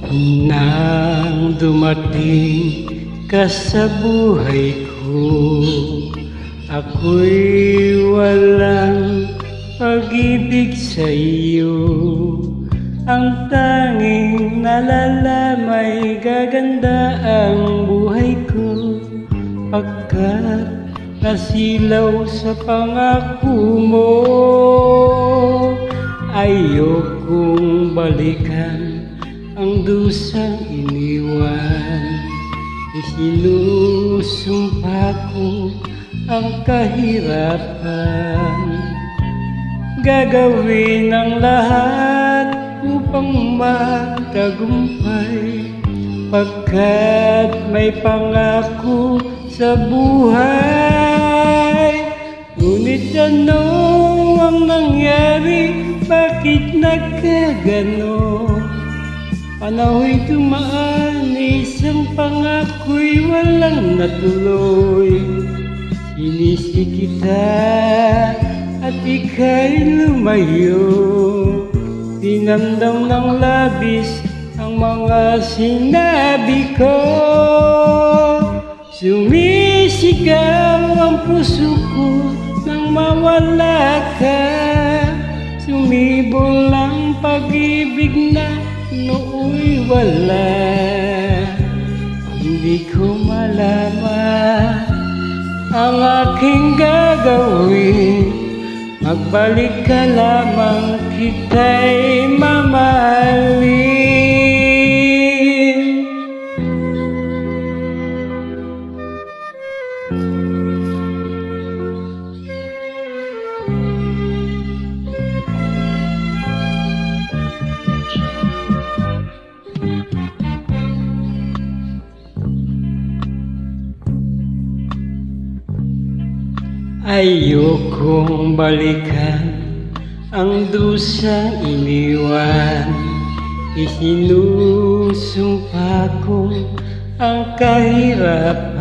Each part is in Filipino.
Nang dumating ka sa buhay ko, ako'y walang pag-ibig sa iyo. Ang tanging nalalamay gaganda ang buhay ko, pagkat nasilaw sa pangako mo. Ayokong balikan ang dusang iniwan, isinusumpa ko ang kahirapan. Gagawin ang lahat upang matagumpay, pagkat may pangako sa buhay. Ngunit ano ang nangyari? Bakit nagkagano? Panahoy dumaan, isang pangako'y walang natuloy. Sinisi kita at ika'y lumayo, dinamdam ng labis ang mga sinabi ko. Sumisigaw ang puso ko nang mawala ka, sumibol ang pag-ibig na nooy wala. Hindi ko malaman ang aking gagawin, magbalik ka lamang, kita'y mamahalin. Ayokong balikan ang dusang iniwan, isinusumpa ko ang kahirapan.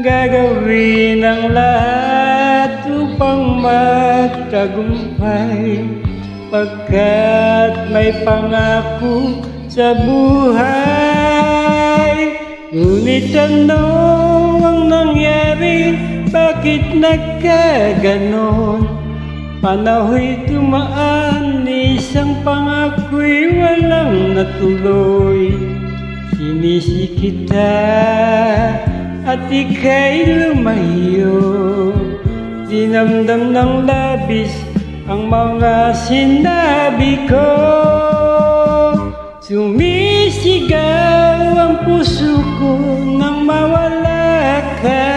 Gagawin ang lahat upang magtagumpay, pagkat may pangako sa buhay. Ngunit ano ang nangyari? Bakit nagkaganon? Panahoy dumaan, isang pangako'y walang natuloy. Sinisi kita at ika'y lumayo, dinamdam ng labis ang mga sinabi ko. Sumisigaw ang puso ko nang mawala ka,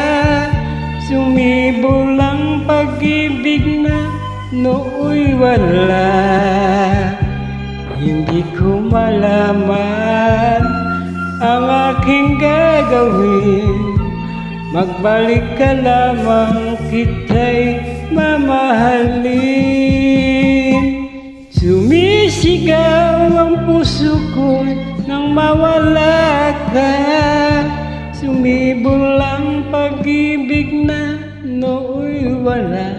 sumibol ang pag-ibig na nooy wala. Hindi ko malaman ang aking gagawin, magbalik ka lamang, kita'y mamahalin. Sumisigaw ang puso ko nang mawala ka, sumibol ang pag-ibig na nooy wala.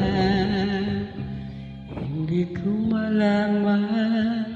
Hindi ko malaman